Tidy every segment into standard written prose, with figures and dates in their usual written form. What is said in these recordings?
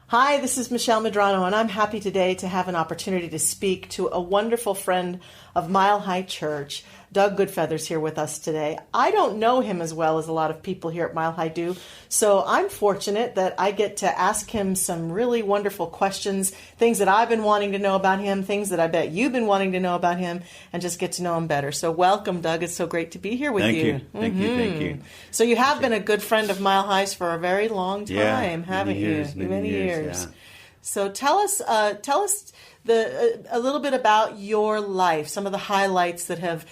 Hi, this is Michelle Medrano, and I'm happy today to have an opportunity to speak to a wonderful friend of Mile High Church. Doug Goodfeather's here with us today. I don't know him as well as a lot of people here at Mile High do, so I'm fortunate that I get to ask him some really wonderful questions, things that I've been wanting to know about him, things that I bet you've been wanting to know about him, and just get to know him better. So welcome, Doug. It's so great to be here with you. Thank you. So you have been a good friend of Mile High's for a very long time, haven't you? Many years. Yeah. So tell us a little bit about your life, some of the highlights that have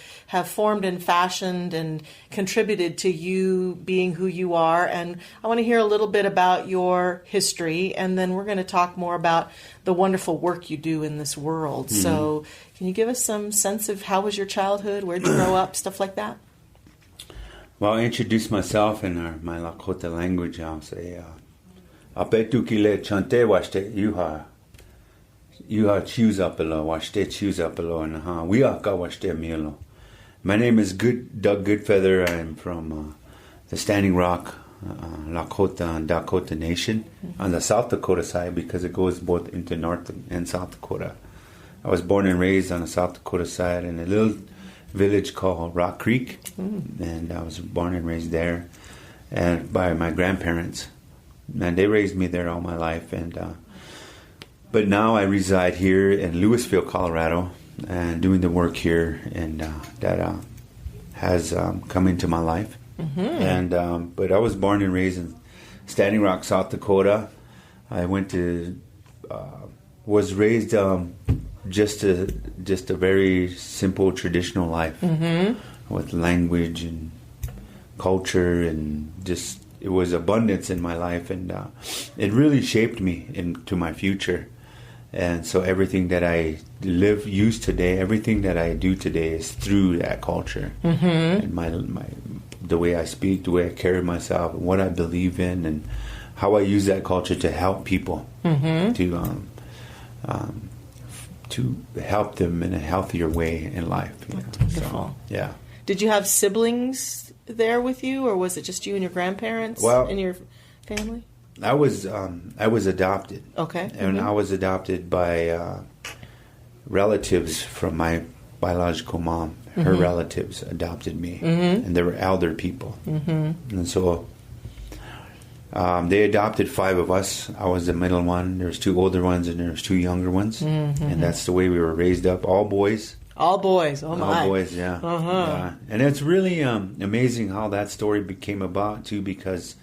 formed and fashioned and contributed to you being who you are. And I want to hear a little bit about your history, and then we're going to talk more about the wonderful work you do in this world. Mm-hmm. So can you give us some sense of how was your childhood, where'd you grow up, stuff like that? Well, I'll introduce myself in my Lakota language. I'll say, Apetukile chante washte Yuha choose up below, washte choose up below, and we are washte milo. My name is Doug Goodfeather. I'm from the Standing Rock, Lakota and Dakota Nation on the South Dakota side, because it goes both into North and South Dakota. I was born and raised on the South Dakota side in a little village called Rock Creek, and I was born and raised there, and by my grandparents. And they raised me there all my life, but now I reside here in Louisville, Colorado, and doing the work here, and that has come into my life. Mm-hmm. And but I was born and raised in Standing Rock, South Dakota. I was raised just a very simple traditional life, with language and culture, and just. It was abundance in my life, and it really shaped me into my future. And so everything that I use today, everything that I do today is through that culture. Mm-hmm. And the way I speak, the way I carry myself, what I believe in, and how I use that culture to help people, to help them in a healthier way in life. Wonderful. Yeah. Did you have siblings there with you, or was it just you and your grandparents and your family? I was adopted. Okay. And I was adopted by relatives from my biological mom. Her relatives adopted me, and they were elder people. And so they adopted 5 of us. I was the middle one. There was 2 older ones, and there was 2 younger ones. And that's the way we were raised up, all boys. All boys, oh my. All boys, yeah. Yeah. And it's really amazing how that story came about, too, because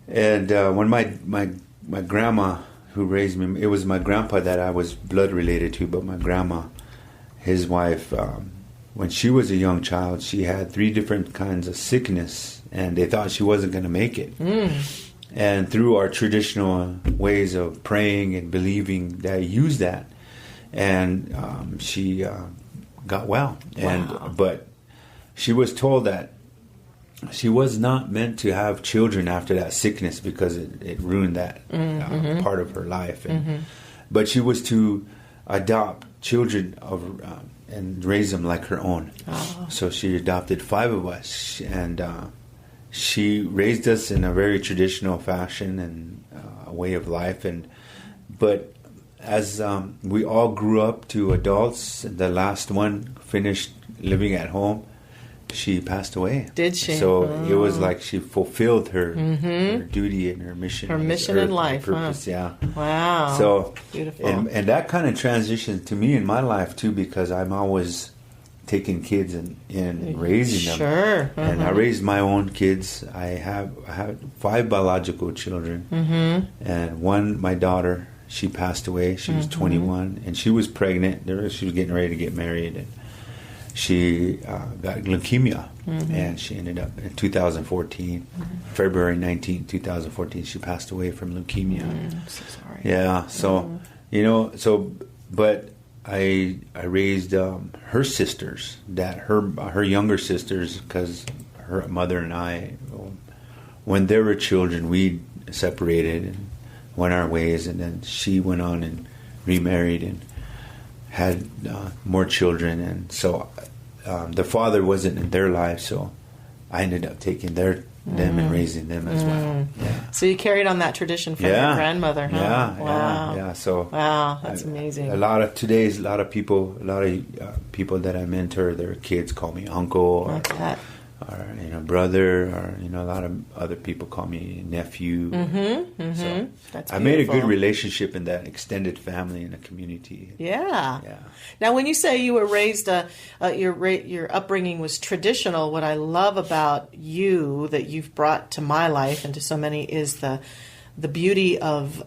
when my grandma who raised me, it was my grandpa that I was blood related to, but my grandma, his wife, when she was a young child, she had 3 different kinds of sickness, and they thought she wasn't going to make it. And through our traditional ways of praying and believing, they used that. And she got well. But she was told that she was not meant to have children after that sickness, because it ruined that part of her life. But she was to adopt children and raise them like her own. So she adopted 5 of us, and she raised us in a very traditional fashion and a way of life. But as we all grew up to adults, the last one finished living at home, she passed away. Did she? So it was like she fulfilled her duty and her mission. Her mission in life. Her purpose, yeah. Wow. So beautiful. And that kind of transitioned to me in my life too, because I'm always taking kids and raising them. Sure. And I raised my own kids. I have 5 biological children, and my daughter. She passed away. She was 21, and she was pregnant. She was getting ready to get married, and she got leukemia, and she ended up in 2014, February 19, 2014. She passed away from leukemia. I'm so sorry. Yeah. So but I raised her sisters, her younger sisters, because her mother and I, when they were children, we separated and went our ways, and then she went on and remarried and had more children, and so the father wasn't in their life, so I ended up taking their them and raising them as well. Yeah. So you carried on that tradition from your grandmother, huh? Yeah, Wow. yeah. So wow, that's amazing. A lot of people that I mentor, their kids call me uncle or brother, or a lot of other people call me nephew. So that's I made a good relationship in that extended family and a community. Yeah. Now, when you say you were raised, your upbringing was traditional, what I love about you that you've brought to my life and to so many is the beauty of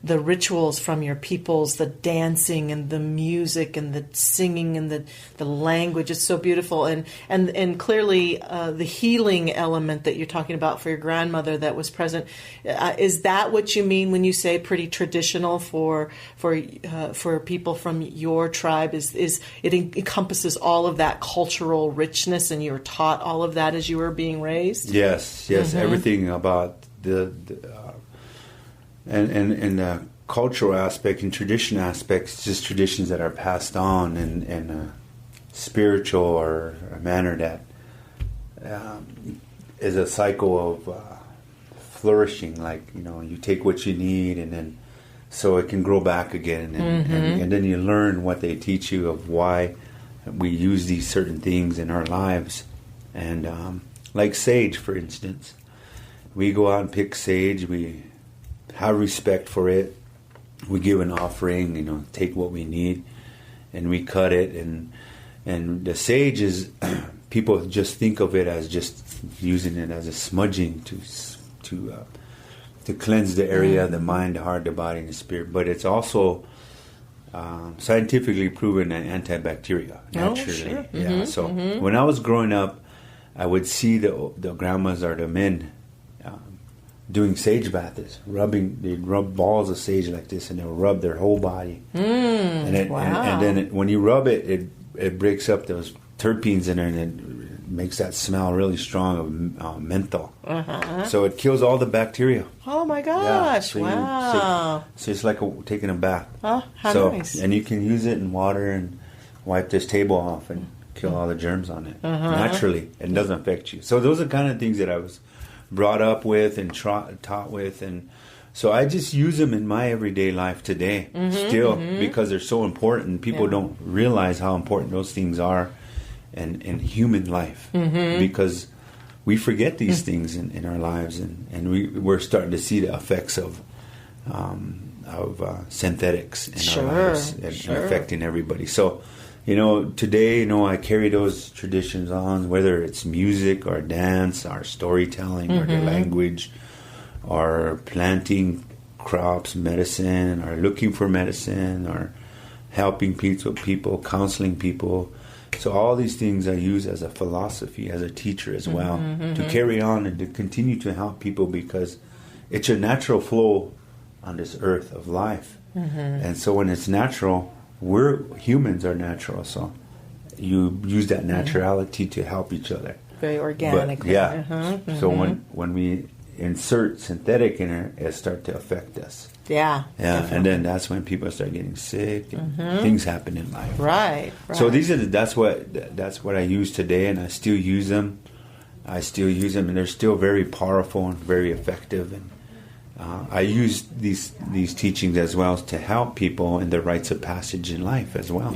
the rituals from your peoples, the dancing and the music and the singing and the language. It's so beautiful. And clearly the healing element that you're talking about for your grandmother that was present. Is that what you mean when you say pretty traditional for people from your tribe? Is it encompasses all of that cultural richness, and you were taught all of that as you were being raised? Yes. Everything about and the cultural aspect and tradition aspects, just traditions that are passed on in a spiritual or a manner that is a cycle of flourishing. Like, you take what you need, and then so it can grow back again, and then you learn what they teach you of why we use these certain things in our lives. And like sage, for instance, we go out and pick sage. We have respect for it. We give an offering, take what we need, and we cut it. And the sage is, people just think of it as just using it as a smudging to cleanse the area, the mind, the heart, the body, and the spirit. But it's also scientifically proven antibacterial, naturally. Oh, sure. Yeah. So when I was growing up, I would see the grandmas or the men doing sage baths, they'd rub balls of sage like this, and they'll rub their whole body. And then when you rub it, it breaks up those terpenes in there, and it makes that smell really strong of menthol. So it kills all the bacteria. Oh my gosh! Wow! So it's like taking a bath. Oh, how nice! And you can use it in water and wipe this table off and kill all the germs on it naturally. It doesn't affect you. So those are kind of things that I was brought up with and taught with, and so I just use them in my everyday life today still because they're so important. People don't realize how important those things are in human life because we forget these things in our lives, and we're starting to see the effects of synthetics in our lives and affecting everybody. So today, I carry those traditions on, whether it's music or dance or storytelling or the language or planting crops, medicine, or looking for medicine or helping people, counseling people. So all these things I use as a philosophy, as a teacher as well, to carry on and to continue to help people because it's a natural flow on this earth of life. And so when it's natural, humans are natural, so you use that naturality to help each other. Very organically. So when we insert synthetic in it start to affect us. Definitely. And then that's when people start getting sick and things happen in life. Right. So that's what I use today, and I still use them. And they're still very powerful and very effective. And I use these teachings as well to help people in their rites of passage in life as well.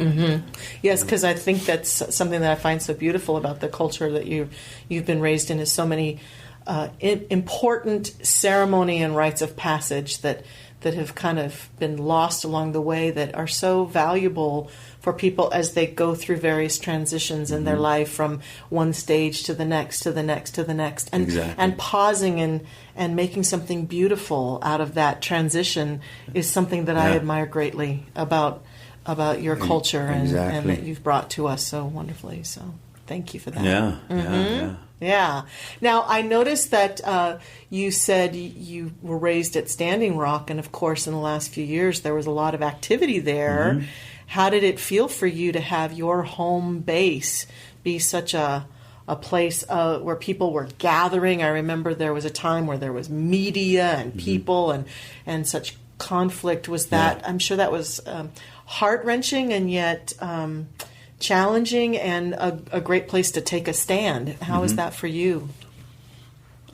Yes, because I think that's something that I find so beautiful about the culture that you've been raised in, is so many important ceremony and rites of passage that have kind of been lost along the way, that are so valuable for people as they go through various transitions in their life, from one stage to the next, to the next, to the next, and pausing and making something beautiful out of that transition is something that I admire greatly about your culture and that you've brought to us so wonderfully. So thank you for that. Yeah. Now, I noticed that you said you were raised at Standing Rock, and of course, in the last few years, there was a lot of activity there. How did it feel for you to have your home base be such a place where people were gathering? I remember there was a time where there was media and people and such conflict. Was that? I'm sure that was heart-wrenching and yet challenging, and a great place to take a stand. How is that for you?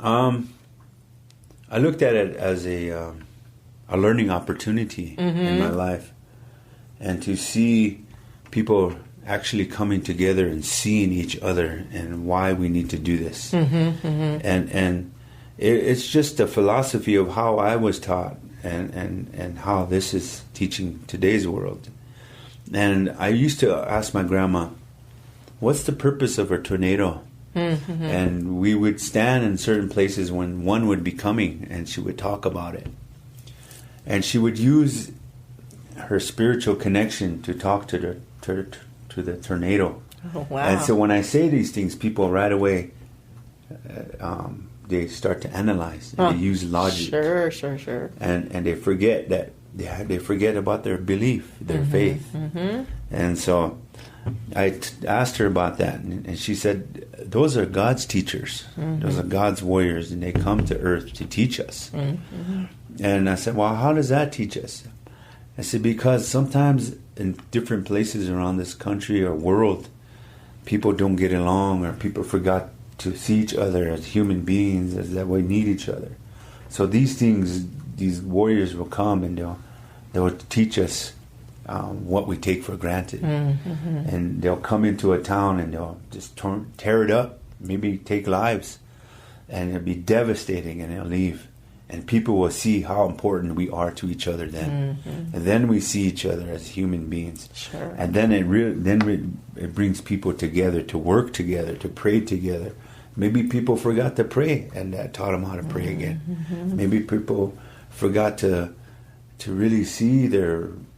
I looked at it as a learning opportunity in my life, and to see people actually coming together and seeing each other and why we need to do this. And it's just a philosophy of how I was taught and how this is teaching today's world. And I used to ask my grandma, what's the purpose of a tornado? And we would stand in certain places when one would be coming, and she would talk about it. And she would use her spiritual connection to talk to the tornado. Oh, wow. And so when I say these things, people right away, they start to analyze. And they use logic. Sure. And they forget that they forget about their belief, their faith. And so I asked her about that, and she said, those are God's teachers. Those are God's warriors, and they come to earth to teach us. And I said, well, how does that teach us? I said, because sometimes in different places around this country or world, people don't get along, or people forgot to see each other as human beings, as that we need each other. So these things, these warriors will come, and they'll teach us what we take for granted. And they'll come into a town and they'll just tear it up, maybe take lives, and it'll be devastating, and they'll leave. And people will see how important we are to each other then. And then we see each other as human beings. Sure. And then it brings people together to work together, to pray together. Maybe people forgot to pray, and that taught them how to pray again. Maybe people forgot to really see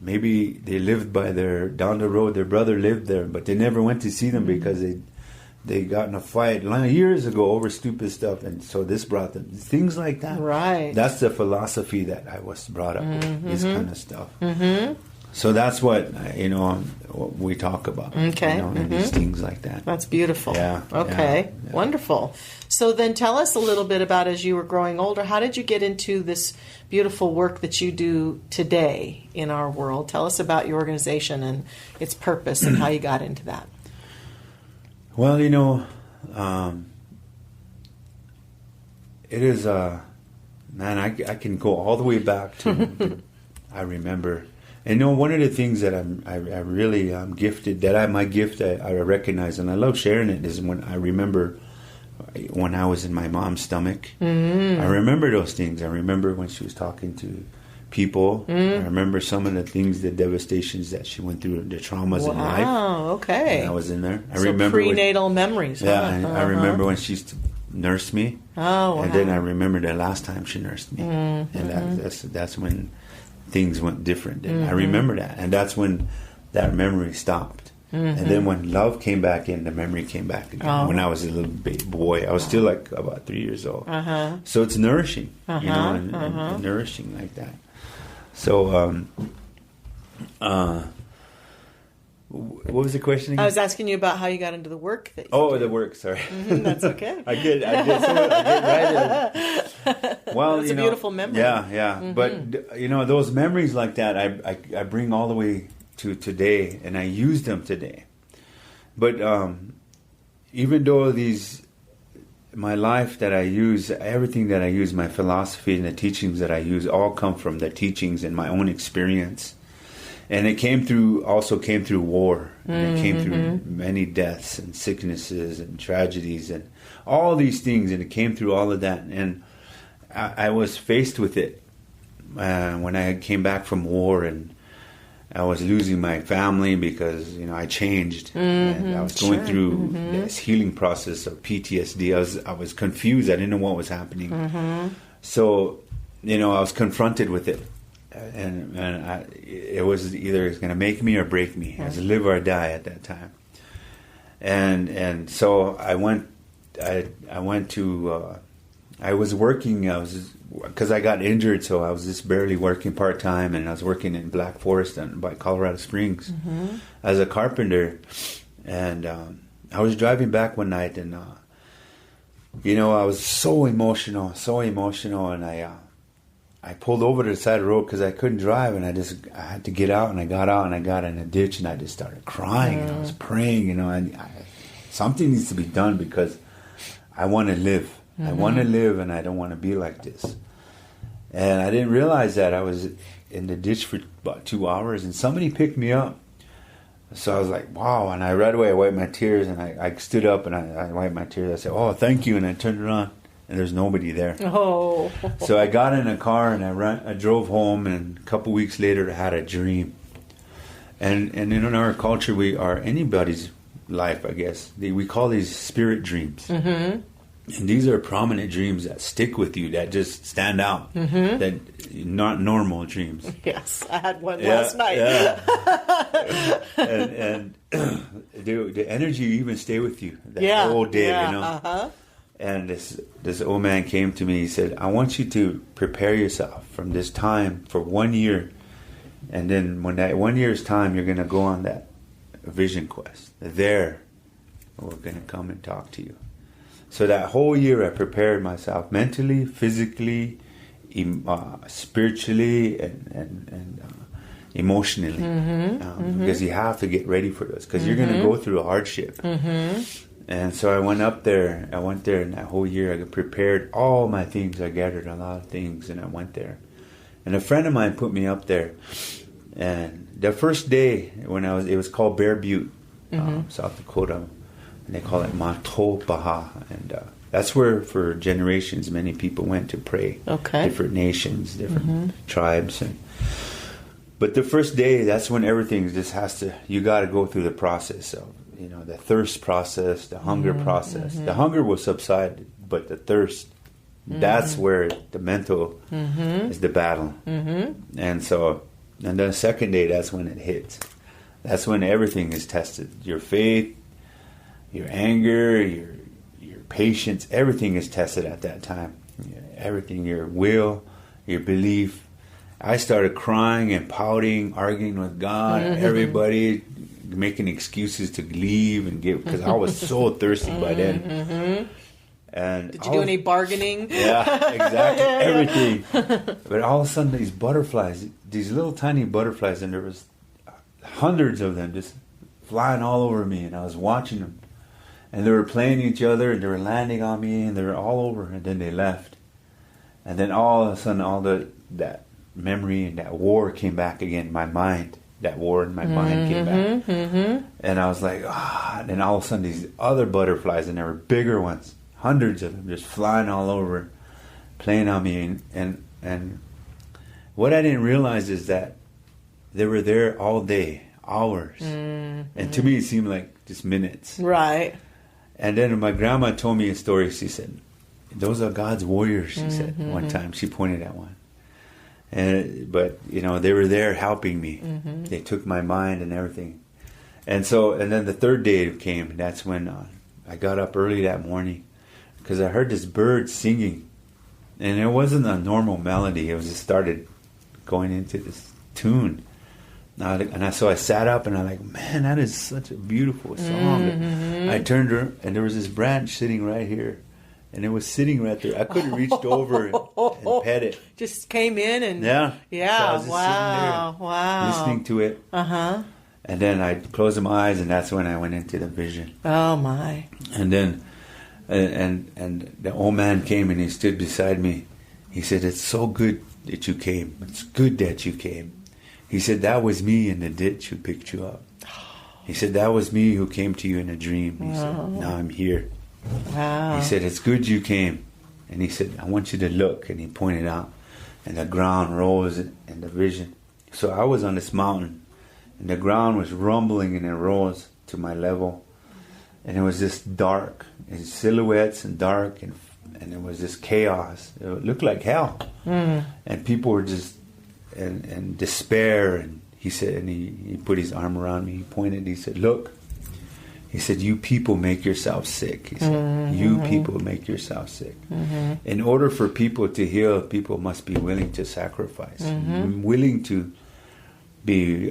maybe they lived down the road, their brother lived there, but they never went to see them because they got in a fight years ago over stupid stuff, and so this brought them things like that. Right. That's the philosophy that I was brought up with, this kind of stuff. So that's what what we talk about. Okay. And these things like that. That's beautiful. Yeah. Okay. Yeah. Wonderful. So then tell us a little bit about, as you were growing older, how did you get into this beautiful work that you do today in our world? Tell us about your organization and its purpose and how you got into that. Well, it is, man, I can go all the way back to, I remember. And one of the things that I really gifted, my gift I recognize, and I love sharing it, is when I remember when I was in my mom's stomach. I remember those things. I remember when she was talking to people. I remember some of the things, the devastations that she went through, the traumas in life. Wow, okay. And I was in there. I so remember prenatal memories. Yeah, I remember when she used to nurse me. Oh, wow. And then I remember the last time she nursed me. And that's when things went different. And I remember that. And that's when that memory stopped. And then when love came back in, the memory came back again. Oh. When I was a little baby boy, I was still like about 3 years old. So it's nourishing, and nourishing like that. So, what was the question again? I was asking you about how you got into the work that you do. The work, sorry. That's okay. I get right in. Well, it's a beautiful memory. Yeah. But, those memories like that, I bring all the way to today, and I use them today. But even though my life that I use, everything that I use, my philosophy and the teachings that I use, all come from the teachings and my own experience. And it came through war, and it came through many deaths and sicknesses and tragedies and all these things, and it came through all of that. And I was faced with it when I came back from war, and I was losing my family because I changed, and I was going through this healing process of PTSD. I was confused. I didn't know what was happening. So I was confronted with it, and it was either it's going to make me or break me. It was live or die at that time. And so I went to. I was working. Because I got injured, so I was just barely working part-time, and I was working in Black Forest by Colorado Springs as a carpenter. And I was driving back one night, and I was so emotional, and I pulled over to the side of the road because I couldn't drive, and I had to get out, and I got out, and I got in a ditch, and I just started crying, and I was praying, and something needs to be done because I want to live. I want to live, and I don't want to be like this. And I didn't realize that. I was in the ditch for about 2 hours, and somebody picked me up. So I was like, wow. And right away I wiped my tears, and I stood up and I wiped my tears. I said, oh, thank you. And I turned around, and there's nobody there. Oh. So I got in a car, and I drove home, and a couple weeks later I had a dream. And in our culture, we are anybody's life, I guess. We call these spirit dreams. Mm-hmm. And these are prominent dreams that stick with you, that just stand out. Mm-hmm. That not normal dreams. Yes, I had one last night. Yeah. and the energy even stay with you that whole day, you know. Uh-huh. And this old man came to me. He said, I want you to prepare yourself from this time for 1 year. And then when that 1 year's time, you're going to go on that vision quest. There, we're going to come and talk to you. So that whole year, I prepared myself mentally, physically, spiritually, and emotionally. Because you have to get ready for this. Because you're going to go through a hardship. And so I went up there. I went there, and that whole year, I prepared all my things. I gathered a lot of things, and I went there. And a friend of mine put me up there. And the first day when it was called Bear Butte, South Dakota, and they call it Matopaha. And that's where for generations many people went to pray. Okay. Different nations, different tribes. But the first day, that's when everything just you got to go through the process of, the thirst process, the hunger process. The hunger will subside, but the thirst, that's where the mental is the battle. And then the second day, that's when it hits. That's when everything is tested. Your faith, your anger, your patience, everything is tested at that time. Everything, your will, your belief. I started crying and pouting, arguing with God, everybody, making excuses to leave and because I was so thirsty by then. And did you do any bargaining? Yeah, exactly. Everything. But all of a sudden, these butterflies, these little tiny butterflies, and there was hundreds of them just flying all over me, and I was watching them. And they were playing each other, and they were landing on me, and they were all over, and then they left. And then all of a sudden, that memory and that war came back again in my mind. That war in my mind came back. And I was like, and then all of a sudden, these other butterflies, and they were bigger ones. Hundreds of them just flying all over, playing on me. And what I didn't realize is that they were there all day, hours. And to me, it seemed like just minutes. Right. And then my grandma told me a story. She said, those are God's warriors, she said one time. She pointed at one. But they were there helping me. They took my mind and everything. And then the third day came. And that's when I got up early that morning. Because I heard this bird singing, and it wasn't a normal melody. It was just started going into this tune. So I sat up, and I'm like, man, that is such a beautiful song. I turned her, and there was this branch sitting right here, and it was sitting right there. I could have reached over and pet it. Just came in and So I was just wow, listening to it. And then I closed my eyes, and that's when I went into the vision. Oh my! And then. And the old man came and he stood beside me. He said, it's so good that you came. It's good that you came. He said, that was me in the ditch who picked you up. He said, that was me who came to you in a dream. He said, now I'm here. Wow. He said, it's good you came. And he said, I want you to look. And he pointed out. And the ground rose in the vision. So I was on this mountain. And the ground was rumbling and it rose to my level. And it was just dark, and silhouettes and dark, and it was just chaos. It looked like hell. And people were just in despair. And he said, and he put his arm around me. He pointed. He said, "Look." He said, "You people make yourself sick." He said, "You people make yourself sick." In order for people to heal, people must be willing to sacrifice, willing to be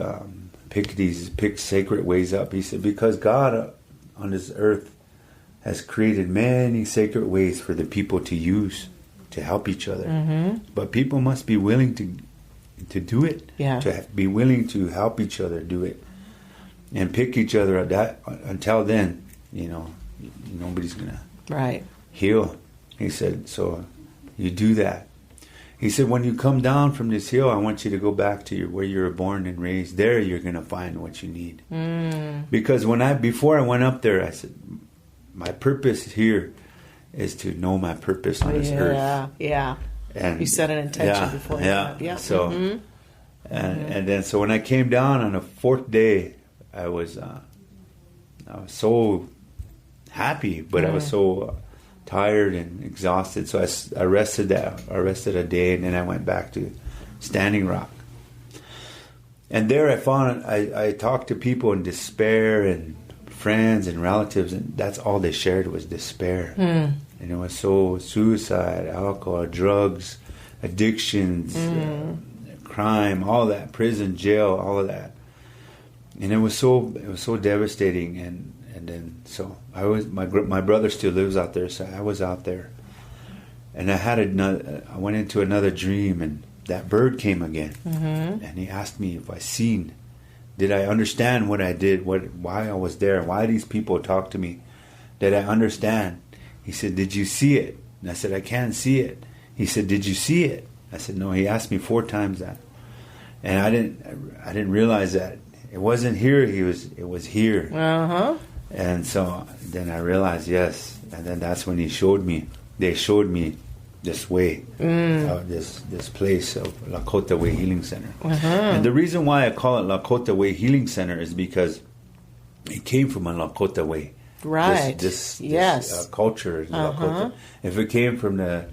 pick sacred ways up. He said, because God on this earth has created many sacred ways for the people to use to help each other. But people must be willing to do it, to be willing to help each other do it, and pick each other up. Until then, nobody's gonna heal. He said, so you do that. He said, when you come down from this hill, I want you to go back to where you were born and raised. There you're going to find what you need. Because before I went up there, I said, my purpose here is to know my purpose on this earth. Yeah. And you set an intention before. Yeah. So, and then so when I came down on the fourth day, I was so happy, but I was so tired and exhausted. So I rested a day, and then I went back to Standing Rock. And there I found I talked to people in despair and friends and relatives, and that's all they shared was despair. And it was so suicide, alcohol, drugs, addictions, crime, all that, prison, jail, all of that. And it was so devastating. And then so my brother still lives out there, so I was out there, and I went into another dream, and that bird came again, and he asked me if did I understand what I did, why I was there, why these people talk to me, did I understand? He said, did you see it? And I said, I can't see it. He said, did you see it? I said, no. He asked me 4 times that, and I didn't realize that it wasn't here. It was here. And so then I realized, yes. And then that's when they showed me this way, this place of Lakota Way Healing Center. And the reason why I call it Lakota Way Healing Center is because it came from a Lakota way. Right. This culture is Lakota. If it came from the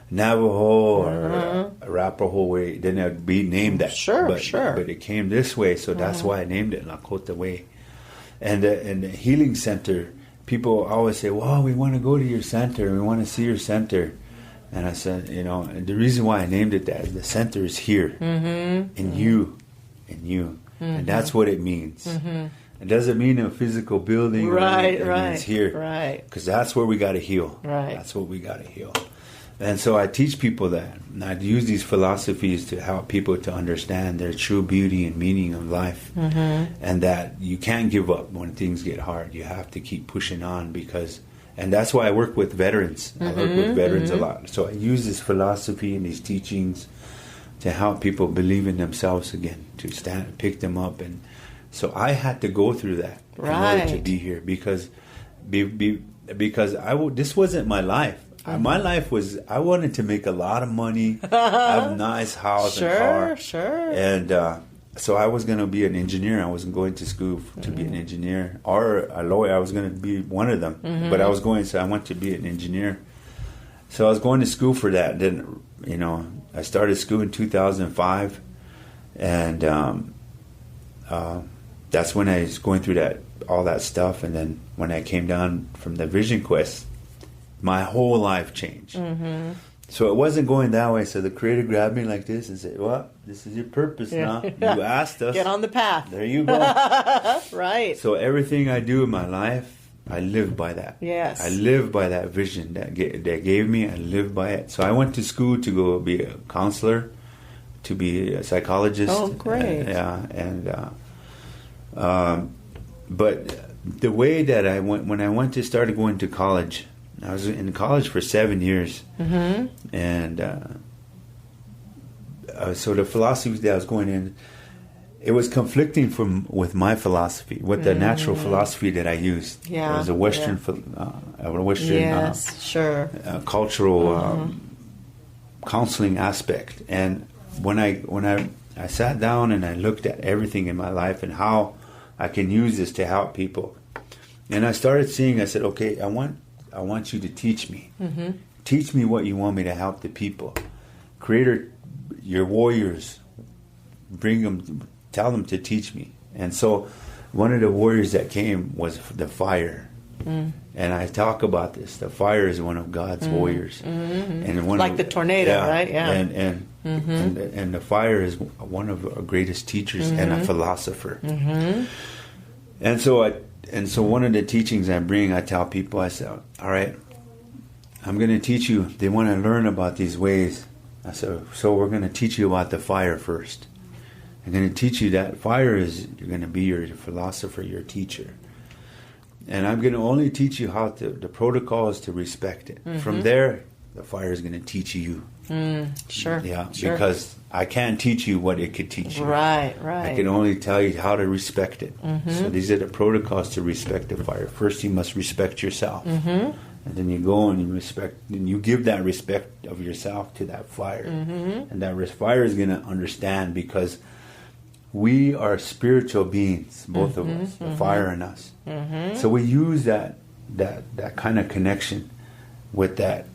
Navajo or Arapaho way, then it would be named that. Sure. But it came this way, so that's why I named it Lakota Way. And the healing center, people always say, well, we want to go to your center, we want to see your center. And I said, and the reason why I named it that is the center is here, in you. And that's what it means. It doesn't mean a physical building. Right. It means here. Right. Because that's where we got to heal. Right. That's what we got to heal. And so I teach people that. And I use these philosophies to help people to understand their true beauty and meaning of life. And that you can't give up when things get hard. You have to keep pushing on and that's why I work with veterans. I work with veterans a lot. So I use this philosophy and these teachings to help people believe in themselves again, to stand, pick them up. And so I had to go through that in order to be here because this wasn't my life. My life was, I wanted to make a lot of money, have a nice house and car. And so I was going to be an engineer. I wasn't going to school to be an engineer or a lawyer. I was going to be one of them. But I went to be an engineer. So I was going to school for that. Then, I started school in 2005. And that's when I was going through all that stuff. And then when I came down from the Vision Quest, my whole life changed. So it wasn't going that way. So the Creator grabbed me like this and said, well, this is your purpose now. You asked us. Get on the path. There you go. Right. So everything I do in my life, I live by that. Yes. I live by that vision that gave me. I live by it. So I went to school to go be a counselor, to be a psychologist. Oh, great. But the way that when I started going to college, I was in college for 7 years, and so the philosophy that I was going in, it was conflicting with my philosophy, with the natural philosophy that I used. Yeah, it was a Western, cultural counseling aspect. And when I sat down and I looked at everything in my life and how I can use this to help people, and I started seeing, I said, okay, I want you to teach me. Teach me what you want me to help the people. Creator, your warriors, tell them to teach me. And so one of the warriors that came was the fire. And I talk about this. The fire is one of God's warriors. And like the tornado, right? Yeah. And the fire is one of our greatest teachers and a philosopher. And so one of the teachings I tell people, I say, all right, I'm going to teach you. They want to learn about these ways. I said, so we're going to teach you about the fire first. I'm going to teach you that fire you're going to be your philosopher, your teacher. And I'm going to only teach you the protocol is to respect it. From there, the fire is going to teach you. Sure. Yeah, sure. because I can't teach you what it could teach you. Right. I can only tell you how to respect it. So these are the protocols to respect the fire. First, you must respect yourself. And then you go and you respect, and you give that respect of yourself to that fire. And that fire is going to understand, because we are spiritual beings, both of us, the fire and us. So we use that kind of connection with that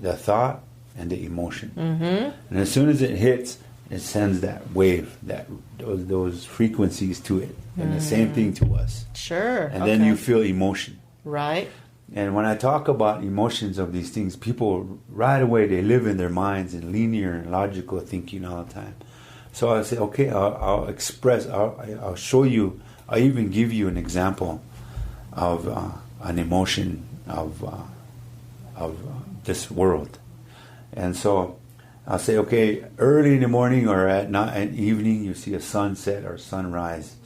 the thought and the emotion. And as soon as it hits, it sends that wave, those frequencies to it, and the same thing to us. Sure. And then you feel emotion. Right. And when I talk about emotions of these things, people right away, they live in their minds in linear and logical thinking all the time. So I say, okay, I'll express, I'll show you, I'll even give you an example of an emotion of this world. And so I'll say, okay, early in the morning or at night, at evening, you see a sunset or sunrise.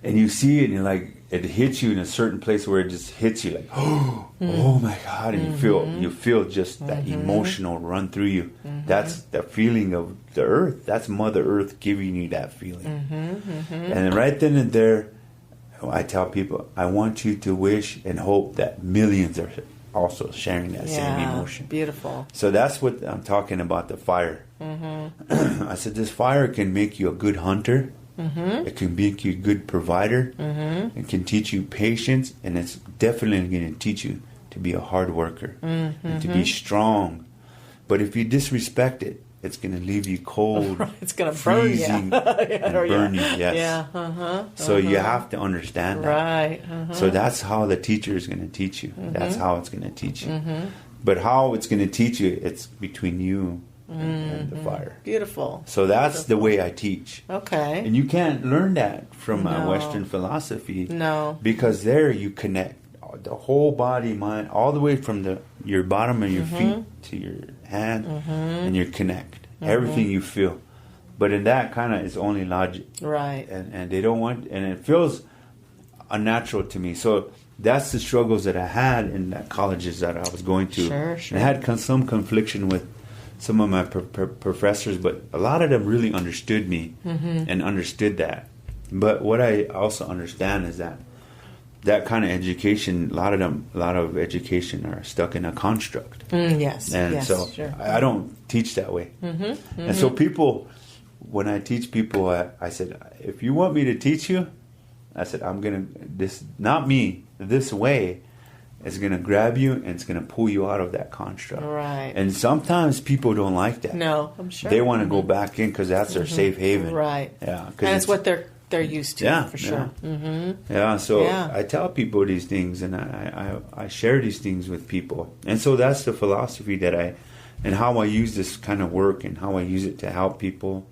And you see it, and you're like, it hits you in a certain place where it just hits you like, oh my God, and you feel just that emotional run through you. That's the feeling of the earth. That's Mother Earth giving you that feeling. And right then and there, I tell people, I want you to wish and hope that millions are also sharing that same emotion. Beautiful. So that's what I'm talking about, the fire. I said, this fire can make you a good hunter. It can make you a good provider. It can teach you patience, and it's definitely going to teach you to be a hard worker and to be strong. But if you disrespect it, it's going to leave you cold. It's going to burn you. And burn you, yes. So you have to understand that. Right. So that's how the teacher is going to teach you. That's how it's going to teach you. But how it's going to teach you, it's between you and the fire. Beautiful. So that's the way I teach. Okay. And you can't learn that from a Western philosophy. No. Because there you connect the whole body, mind, all the way from your bottom of your feet to your hand, and you connect everything you feel. But in that kind of is only logic. Right. And they don't want, and it feels unnatural to me. So that's the struggles that I had in the colleges that I was going to. Sure. And I had some confliction with some of my professors, but a lot of them really understood me and understood that. But what I also understand is that kind of education, a lot of education are stuck in a construct. Yes. And so sure. I don't teach that way. And so people, when I teach people, I said, if you want me to teach you, I said, this way is going to grab you and it's going to pull you out of that construct. Right. And sometimes people don't like that. No, I'm sure. They want to go back in because that's their safe haven. Right. Yeah. And it's what they're used to. Yeah, for sure. Yeah. So I tell people these things, and I share these things with people, and so that's the philosophy and how I use this kind of work and how I use it to help people.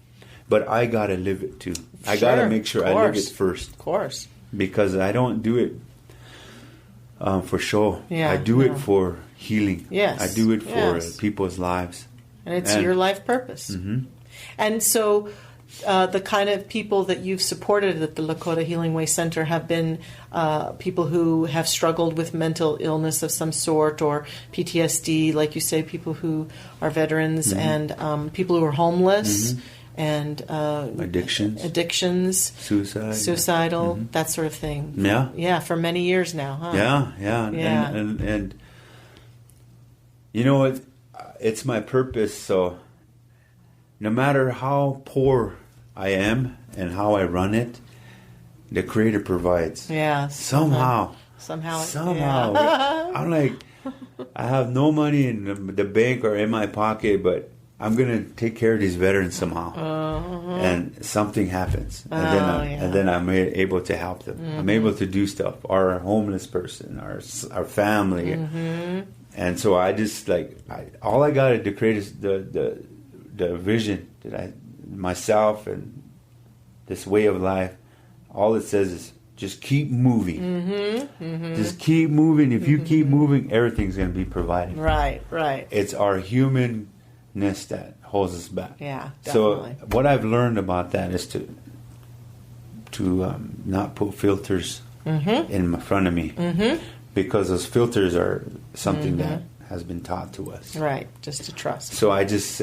But I gotta live it too. I gotta make sure I live it first. Of course. Because I don't do it for show. Yeah, I do it for healing. Yes. I do it for people's lives. And it's your life purpose. And so the kind of people that you've supported at the Lakota Healing Way Center have been people who have struggled with mental illness of some sort, or PTSD, like you say, people who are veterans, and people who are homeless, and addictions, suicidal, that sort of thing. Yeah, for many years now, huh? Yeah. And you know, it's my purpose. So no matter how poor I am and how I run it, the Creator provides. Yeah. Somehow. Yeah. I'm like, I have no money in the bank or in my pocket, but I'm going to take care of these veterans somehow. And something happens. And then I'm able to help them. I'm able to do stuff. Our homeless person, our family. And so I just all I got to create is the vision that myself and this way of life. All it says is just keep moving. Just keep moving. If you keep moving, everything's going to be provided. Right. It's our humanness that holds us back. Yeah, definitely. So what I've learned about that is to not put filters in front of me. because those filters are something that has been taught to us. Right, just to trust. So I just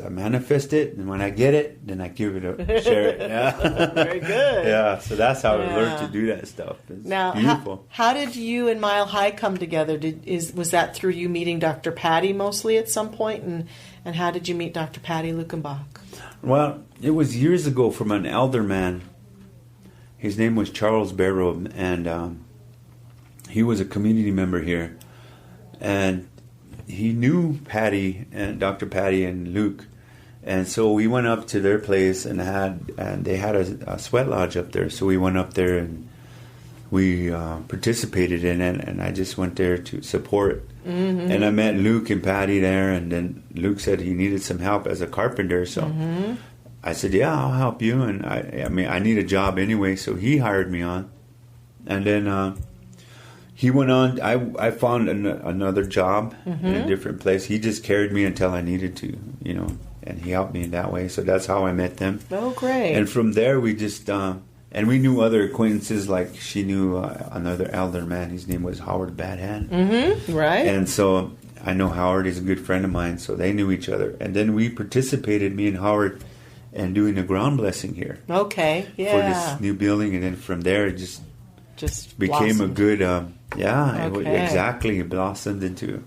manifest it, and when I get it, then I give it share it. Yeah. Very good. Yeah, so that's how I learned to do that stuff. It's now, beautiful. How did you and Mile High come together? Was that through you meeting Dr. Patty mostly at some point, and how did you meet Dr. Patty Lukenbach? Well, it was years ago from an elder man. His name was Charles Barrow, and he was a community member here. And he knew Patty and Dr. Patty and Luke, and so we went up to their place and they had a sweat lodge up there. So we went up there and we participated in it, and I just went there to support. Mm-hmm. And I met Luke and Patty there, and then Luke said he needed some help as a carpenter. So I said, "Yeah, I'll help you." And I mean, I need a job anyway, so he hired me on, and then. He went on. I found another job in a different place. He just carried me until I needed to, and he helped me in that way. So that's how I met them. Oh, great! And from there, we just and we knew other acquaintances. Like she knew another elder man. His name was Howard Badhand. Mm-hmm. Right. And so I know Howard is a good friend of mine. So they knew each other. And then we participated, me and Howard, in doing a ground blessing here. Okay. Yeah. For this new building, and then from there, it just became blossomed. a good. Exactly. It blossomed into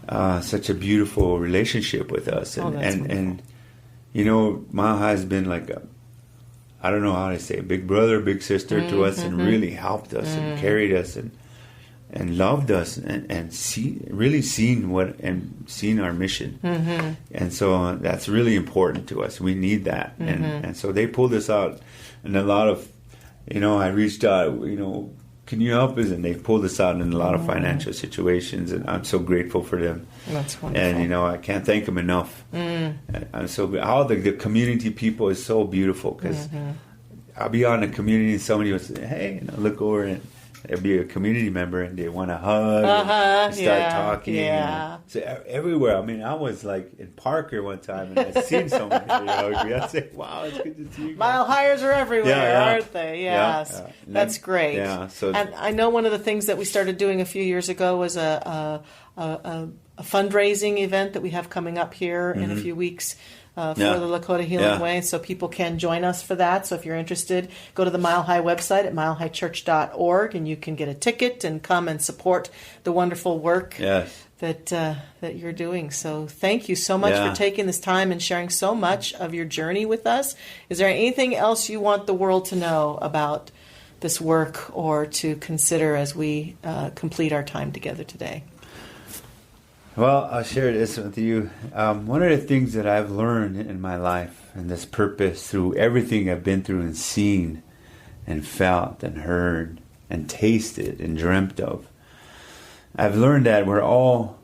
such a beautiful relationship with us, and Mile High has been like I don't know how to say, big brother, big sister to us, and really helped us and carried us and loved us and seen our mission, and so that's really important to us. We need that, and so they pulled us out, and a lot of I reached out, can you help us? And they pulled us out in a lot of financial situations, and I'm so grateful for them. That's wonderful. And I can't thank them enough. I'm so all the community people is so beautiful, because I'll be on a community and somebody will say, "Hey, look over," and there'll be a community member and they want to hug and start talking. Yeah. So everywhere. I mean, I was like in Parker one time and I seen someone. I say, "Wow, it's good to see you guys." Mile Highers are everywhere, aren't they? Yes. That's great. Yeah. So, and I know one of the things that we started doing a few years ago was a fundraising event that we have coming up here in a few weeks. For the Lakota Healing Way, so people can join us for that. So if you're interested, go to the Mile High website at milehighchurch.org, and you can get a ticket and come and support the wonderful work that you're doing. So thank you so much for taking this time and sharing so much of your journey with us. Is there anything else you want the world to know about this work or to consider as we complete our time together today? Well, I'll share this with you. One of the things that I've learned in my life and this purpose through everything I've been through and seen and felt and heard and tasted and dreamt of, I've learned that we're all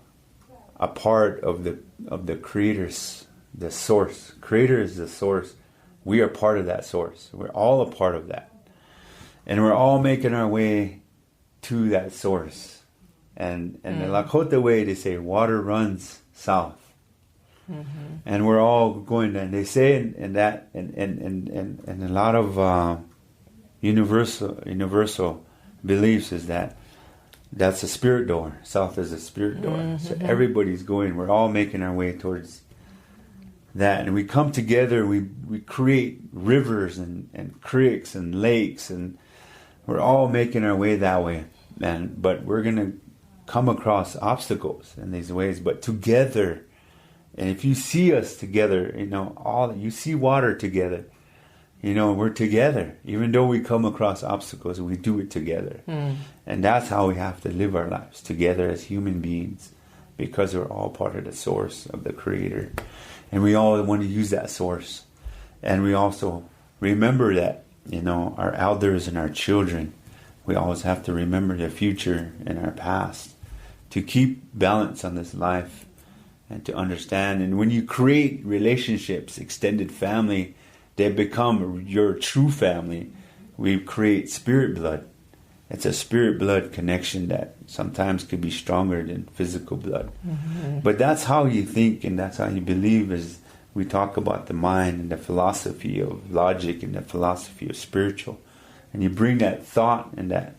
a part of the Creator's, the source. Creator is the source. We are part of that source. We're all a part of that. And we're all making our way to that source. And the Lakota way, they say water runs south, and we're all going. And they say in a lot of universal beliefs is that's a spirit door. South is a spirit door. So everybody's going. We're all making our way towards that, and we come together. We create rivers and creeks and lakes, and we're all making our way that way. But we're gonna come across obstacles in these ways, but together. And if you see us together, you see water together, we're together. Even though we come across obstacles, we do it together. And that's how we have to live our lives, together as human beings, because we're all part of the source of the Creator. And we all want to use that source. And we also remember that, our elders and our children, we always have to remember the future and our past, to keep balance on this life and to understand. And when you create relationships, extended family, they become your true family. We create spirit blood. It's a spirit blood connection that sometimes could be stronger than physical blood. But that's how you think and that's how you believe, as we talk about the mind and the philosophy of logic and the philosophy of spiritual. And you bring that thought and that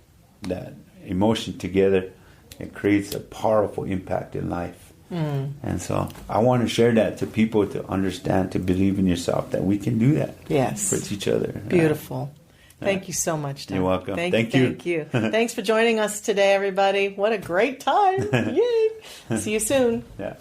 emotion together, it creates a powerful impact in life. And so I want to share that to people, to understand, to believe in yourself, that we can do that. Yes. For each other. Beautiful. Thank you so much, Doug. You're welcome. Thank you. Thanks for joining us today, everybody. What a great time. Yay. See you soon. Yeah.